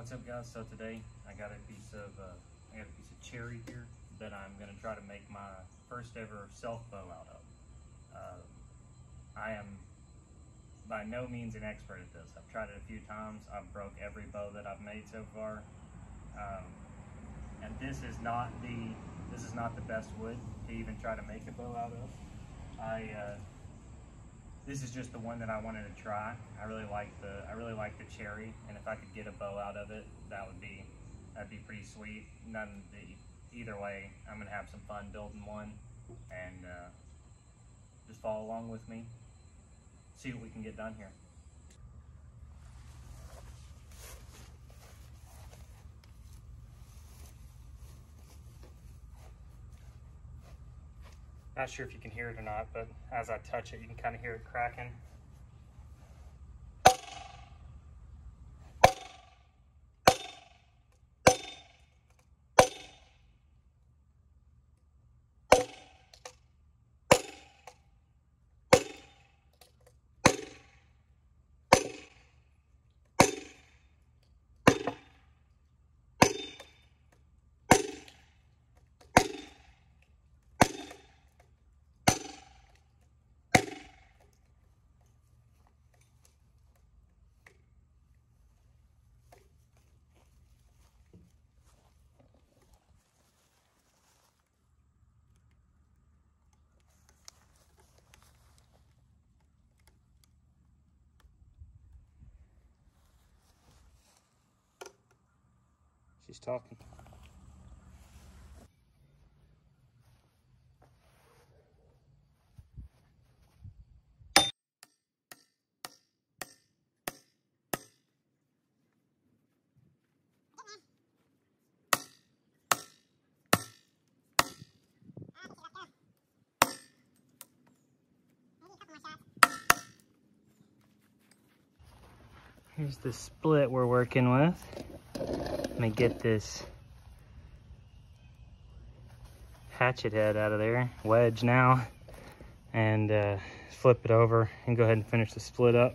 What's up, guys? So today I got a piece of cherry here that I'm going to try to make my first ever self bow out of. I am by no means an expert at this. I've tried it a few times. I've broke every bow that I've made so far, and this is not the best wood to even try to make a bow out of. This is just the one that I wanted to try. I really like the cherry, and if I could get a bow out of it, that'd be pretty sweet. Either way, I'm gonna have some fun building one, and just follow along with me. See what we can get done here. Not sure if you can hear it or not, but as I touch it, you can kind of hear it cracking. She's talking. Here's the split we're working with. Let me get this hatchet head out of there, wedge now, and flip it over and go ahead and finish the split up.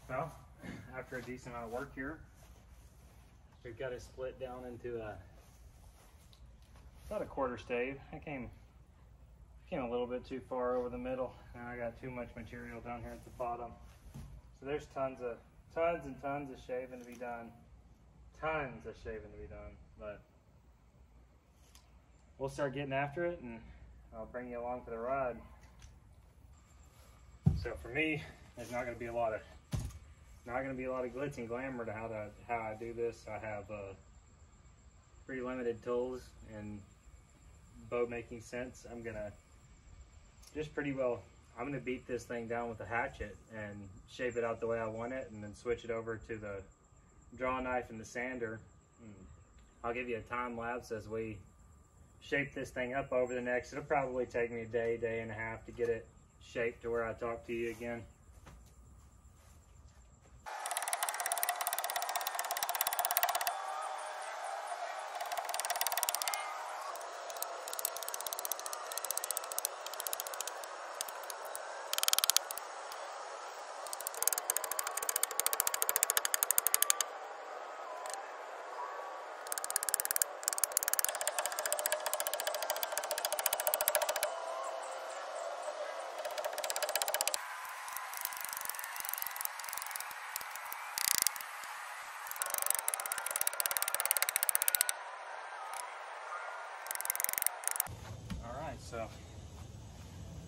Well, after a decent amount of work here, we've got it split down into about a quarter stave. I came a little bit too far over the middle, and I got too much material down here at the bottom. So there's tons and tons of shaving to be done. Tons of shaving to be done, but we'll start getting after it, and I'll bring you along for the ride. So for me, there's not going to be a lot of glitz and glamour to how I do this. I have pretty limited tools in bow making sense. I'm gonna beat this thing down with a hatchet and shape it out the way I want it, and then switch it over to the draw knife and the sander. I'll give you a time lapse as we shape this thing up over the next. It'll probably take me a day and a half to get it shaped to where I talk to you again. So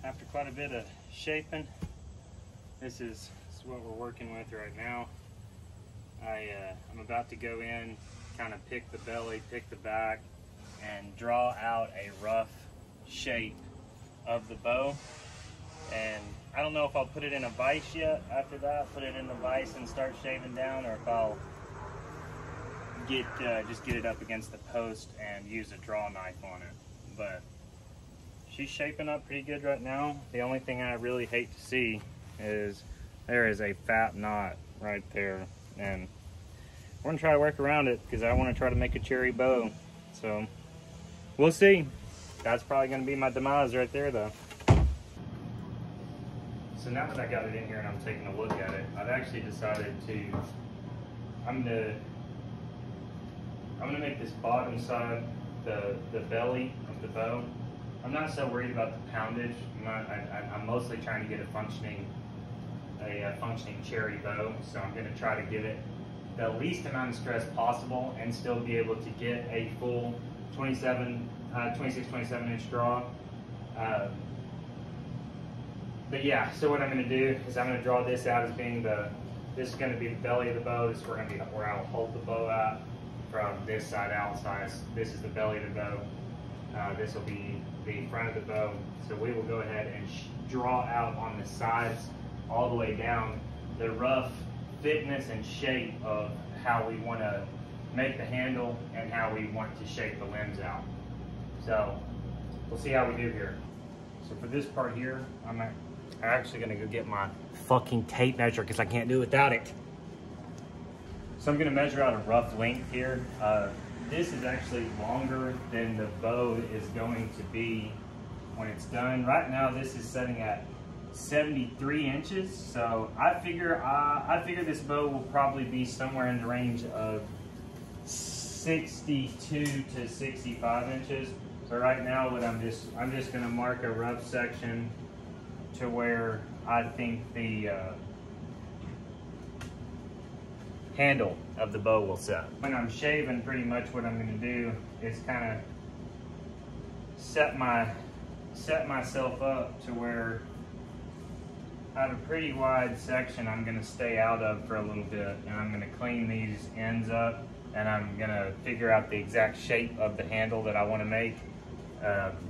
after quite a bit of shaping, this is what we're working with right now. I'm about to go in, kind of pick the belly, pick the back, and draw out a rough shape of the bow. And I don't know if I'll put it in a vise yet after that, put it in the vise and start shaving down, or if I'll just get it up against the post and use a draw knife on it. But she's shaping up pretty good right now. The only thing I really hate to see is there is a fat knot right there, and we're gonna try to work around it because I want to try to make a cherry bow. So we'll see. That's probably gonna be my demise right there though. So now that I got it in here and I'm taking a look at it, I've actually decided to, I'm gonna make this bottom side the belly of the bow. I'm not so worried about the poundage. I'm mostly trying to get a functioning cherry bow. So I'm gonna try to give it the least amount of stress possible and still be able to get a full 26, 27 inch draw. But yeah, so what I'm gonna do is I'm gonna draw this out as being this is gonna be the belly of the bow. This is where I'll hold the bow at from this side outside. This is the belly of the bow. This will be the front of the bow. So we will go ahead and draw out on the sides all the way down the rough thickness and shape of how we want to make the handle and how we want to shape the limbs out. So we'll see how we do here. So for this part here, I'm actually gonna go get my fucking tape measure because I can't do it without it. So I'm gonna measure out a rough length here. This is actually longer than the bow is going to be when it's done. Right now, this is setting at 73 inches. So I figure this bow will probably be somewhere in the range of 62 to 65 inches. So right now, I'm just gonna mark a rough section to where I think the handle of the bow will set. When I'm shaving, pretty much what I'm gonna do is kind of set myself up to where I have a pretty wide section I'm gonna stay out of for a little bit, and I'm gonna clean these ends up, and I'm gonna figure out the exact shape of the handle that I wanna make.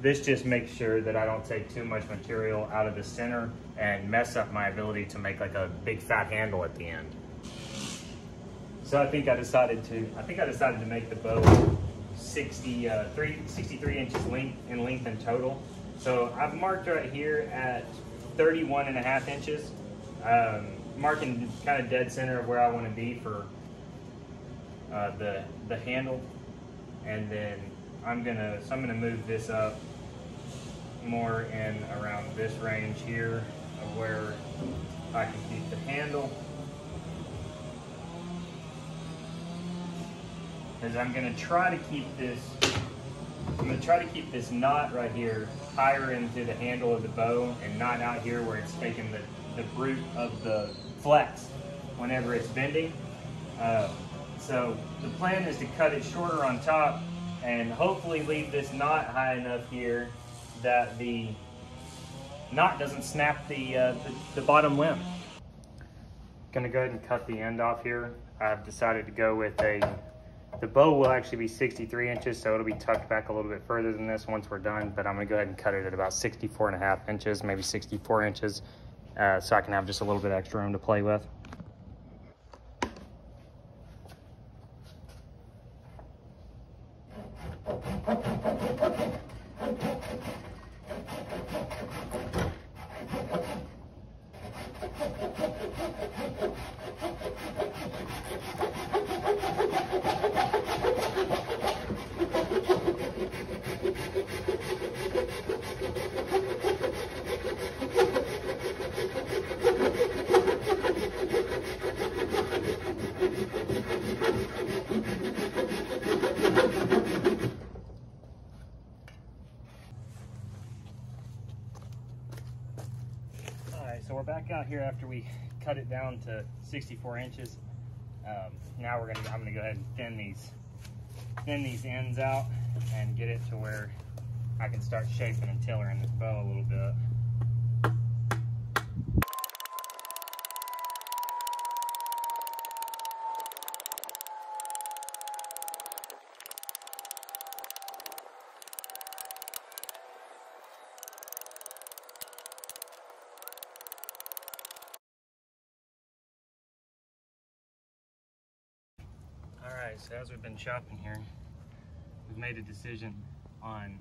This just makes sure that I don't take too much material out of the center and mess up my ability to make like a big fat handle at the end. So I think I decided to make the bow 63 inches in length in total. So I've marked right here at 31.5 inches, marking kind of dead center of where I want to be for the handle, and then I'm gonna move this up more in around this range here of where I can keep the handle. Because I'm gonna try to keep this knot right here higher into the handle of the bow and not out here where it's taking the root of the flex whenever it's bending. So the plan is to cut it shorter on top and hopefully leave this knot high enough here that the knot doesn't snap the bottom limb. Gonna go ahead and cut the end off here. I've decided to go with the bow will actually be 63 inches, so it'll be tucked back a little bit further than this once we're done, but I'm gonna go ahead and cut it at about 64.5 inches, maybe 64 inches, so I can have just a little bit extra room to play with. So we're back out here after we cut it down to 64 inches. Now I'm gonna go ahead and thin these ends out and get it to where I can start shaping and tailoring this bow a little bit. Alright, so as we've been chopping here, we've made a decision on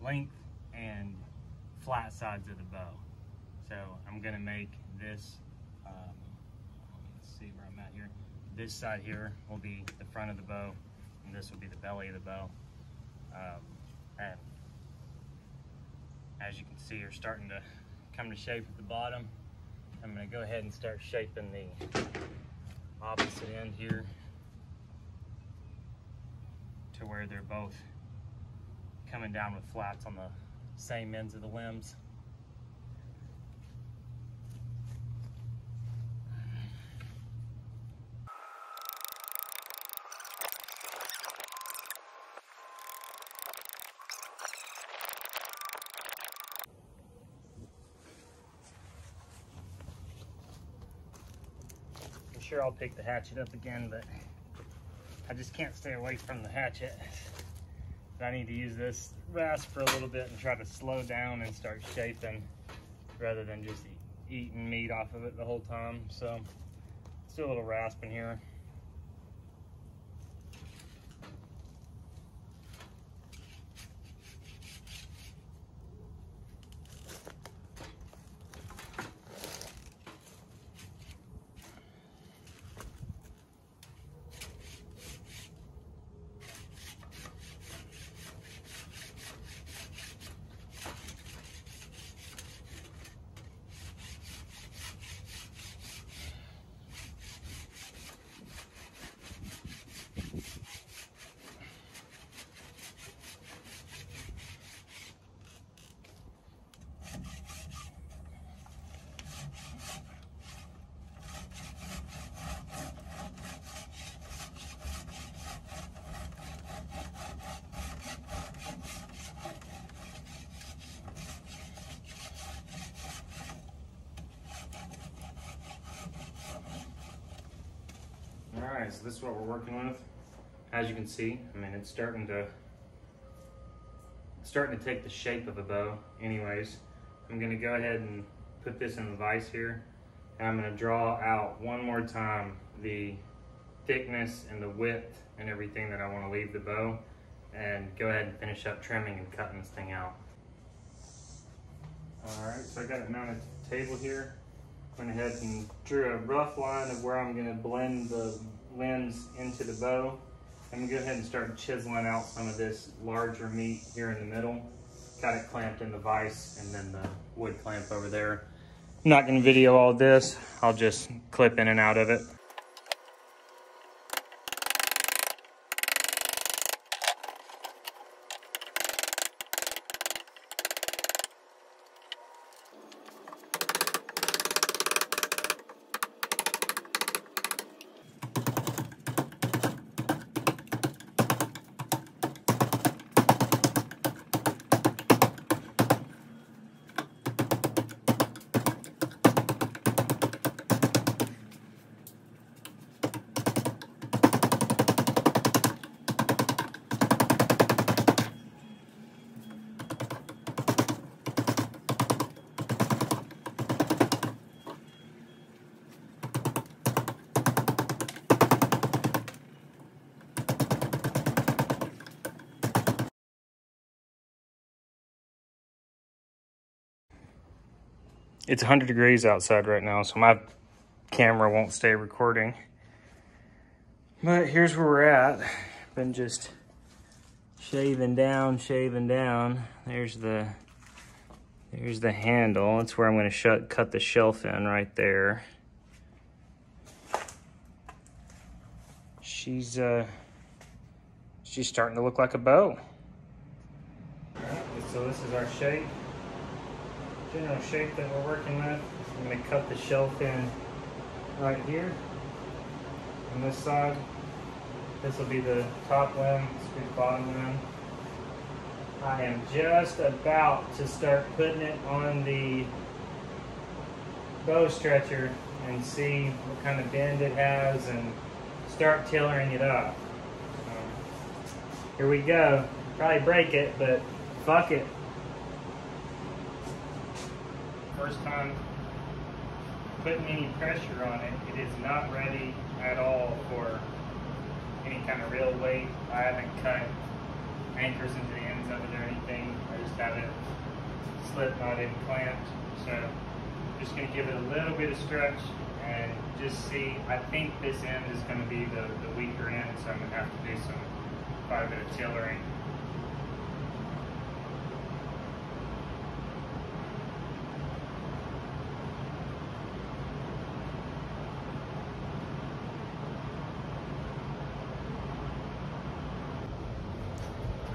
length and flat sides of the bow. So I'm gonna make this, let's see where I'm at here. This side here will be the front of the bow, and this will be the belly of the bow. And as you can see, you're starting to come to shape at the bottom. I'm gonna go ahead and start shaping the opposite end here to where they're both coming down with flats on the same ends of the limbs. I'm sure I'll pick the hatchet up again, but I just can't stay away from the hatchet. I need to use this rasp for a little bit and try to slow down and start shaping rather than just eating meat off of it the whole time. So let's do a little rasping here. Alright, so this is what we're working with. As you can see, I mean, it's starting to take the shape of a bow anyways. I'm going to go ahead and put this in the vise here, and I'm going to draw out one more time the thickness and the width and everything that I want to leave the bow, and go ahead and finish up trimming and cutting this thing out. Alright, so I got it mounted to the table here. Went ahead and drew a rough line of where I'm going to blend the limbs into the bow. I'm going to go ahead and start chiseling out some of this larger meat here in the middle. Got it clamped in the vise and then the wood clamp over there. I'm not going to video all this. I'll just clip in and out of it. It's 100 degrees outside right now, so my camera won't stay recording. But here's where we're at. Been just shaving down. There's the handle. That's where I'm going to cut the shelf in right there. She's starting to look like a bow. So this is our shape. General shape that we're working with. I'm going to cut the shelf in right here on this side. This will be the top limb, this will be the bottom limb. I am just about to start putting it on the bow stretcher and see what kind of bend it has and start tailoring it up. Here we go. Probably break it, but fuck it. First time putting any pressure on it. It is not ready at all for any kind of real weight. I haven't cut anchors into the ends of it or anything. I just have it slip knot in clamped. So just gonna give it a little bit of stretch and just see. I think this end is gonna be the weaker end, so I'm gonna have to do quite a bit of tillering.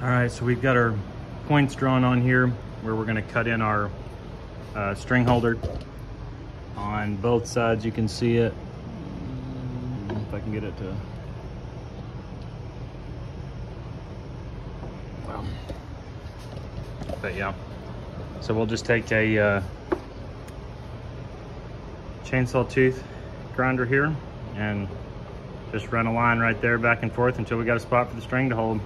All right, so we've got our points drawn on here where we're gonna cut in our string holder. On both sides, you can see it. If I can get it to... But yeah, so we'll just take a chainsaw tooth grinder here and just run a line right there back and forth until we got a spot for the string to hold.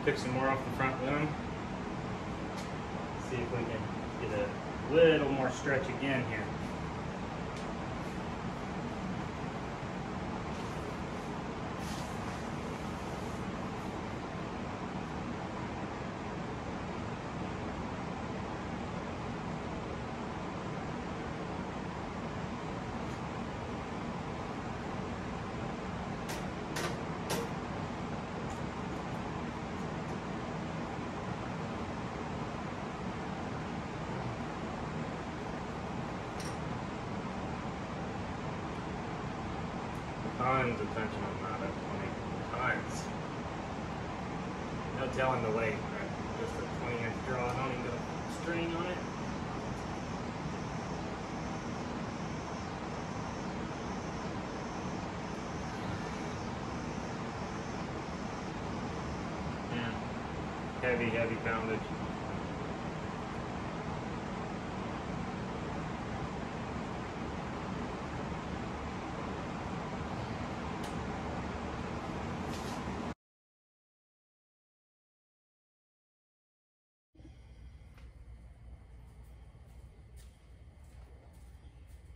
Took some more off the front loom. See if we can get a little more stretch again here. Tons of tension on that at 20 tons. No telling the weight, right? Just a 20-inch draw. I don't even got a string on it. Yeah. Heavy poundage.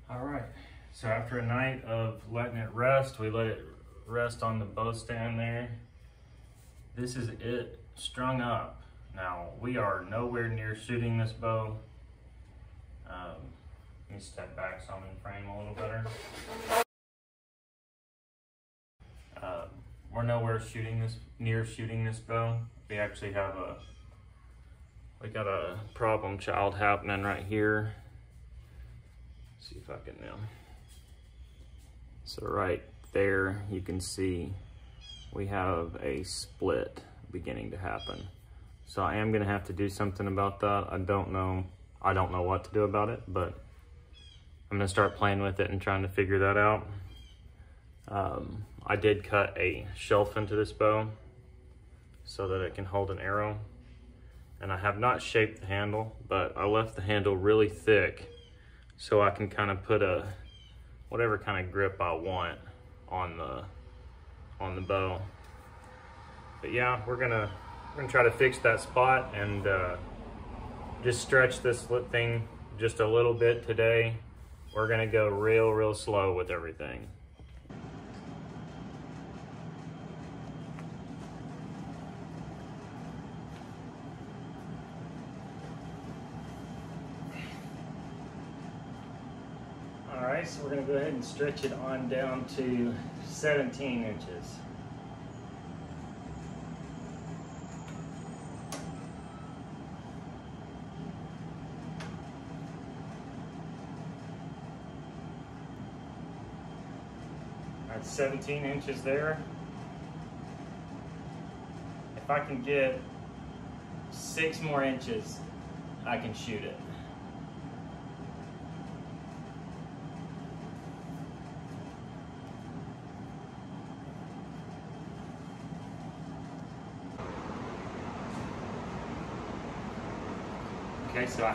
All right, so after a night of letting it rest, we let it rest on the bow stand there. This is it strung up. Now, we are nowhere near shooting this bow. Let me step back so I'm in frame a little better. We're nowhere near shooting this bow. We actually have we got a problem child happening right here. See if I can now. So right there, you can see we have a split beginning to happen. So I am gonna have to do something about that. I don't know what to do about it, but I'm gonna start playing with it and trying to figure that out. I did cut a shelf into this bow so that it can hold an arrow. And I have not shaped the handle, but I left the handle really thick so I can kind of put whatever kind of grip I want on the bow. But yeah, we're gonna try to fix that spot and just stretch this thing just a little bit today. We're gonna go real slow with everything. Alright, so we're going to go ahead and stretch it on down to 17 inches. That's 17 inches there. If I can get 6 more inches, I can shoot it. Okay, so I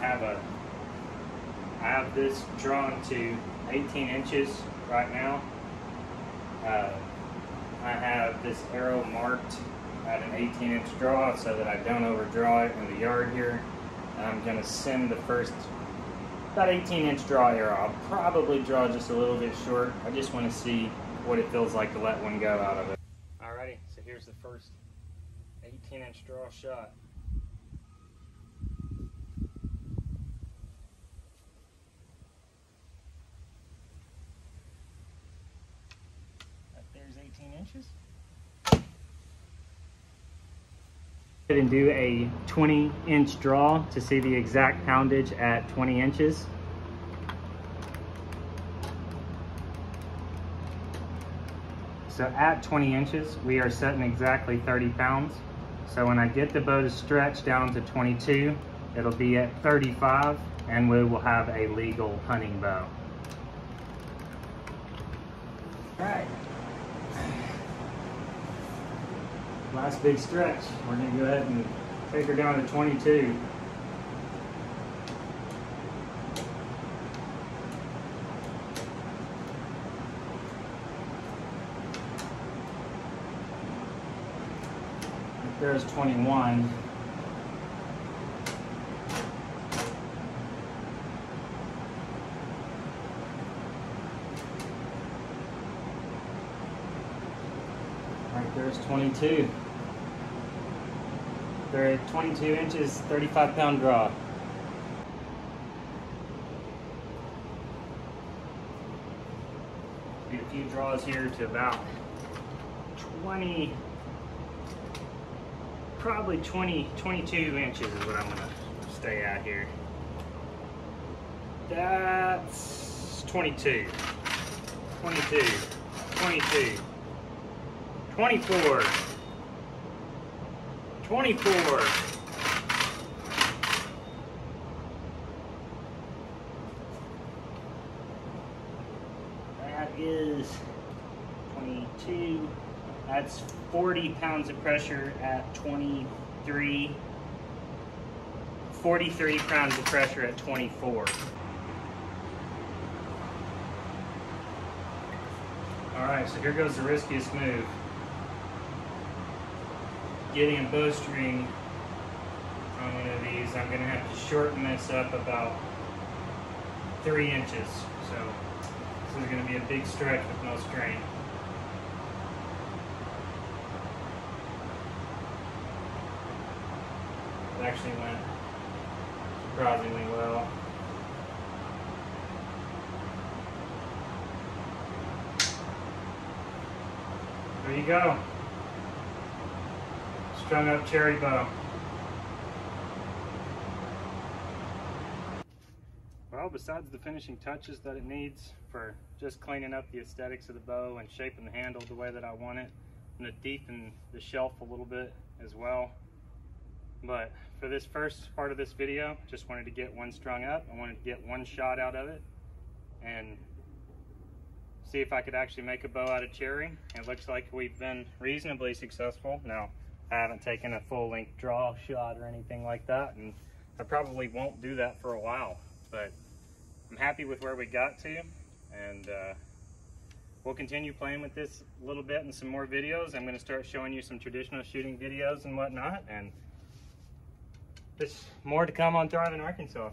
have this drawn to 18 inches right now. I have this arrow marked at an 18-inch draw so that I don't overdraw it in the yard here. And I'm going to send the first about 18-inch draw arrow. I'll probably draw just a little bit short. I just want to see what it feels like to let one go out of it. Alrighty, so here's the first 18-inch draw shot. There's 18 inches. And do a 20-inch draw to see the exact poundage at 20 inches. So at 20 inches, we are setting exactly 30 pounds. So when I get the bow to stretch down to 22, it'll be at 35, and we will have a legal hunting bow. All right. Last big stretch. We're going to go ahead and take her down to 22. There's 21. Right there's 22. They're at 22 inches, 35-pound draw. Did a few draws here to about 20, probably 22 inches is what I'm gonna stay at here. That's 22, 22, 22, 24, 24. That is 22. That's 40 pounds of pressure at 23. 43 pounds of pressure at 24. All right, so here goes the riskiest move. Getting a bowstring on one of these, I'm gonna have to shorten this up about 3 inches. So this is gonna be a big stretch with no strain. It actually went surprisingly well. There you go. Strung up cherry bow. Well, besides the finishing touches that it needs for just cleaning up the aesthetics of the bow and shaping the handle the way that I want it, I'm going to deepen the shelf a little bit as well. But for this first part of this video, just wanted to get one strung up. I wanted to get one shot out of it and see if I could actually make a bow out of cherry. It looks like we've been reasonably successful. Now, I haven't taken a full-length draw shot or anything like that, and I probably won't do that for a while, but I'm happy with where we got to, and we'll continue playing with this a little bit in some more videos. I'm going to start showing you some traditional shooting videos and whatnot, and there's more to come on Thriving Arkansas.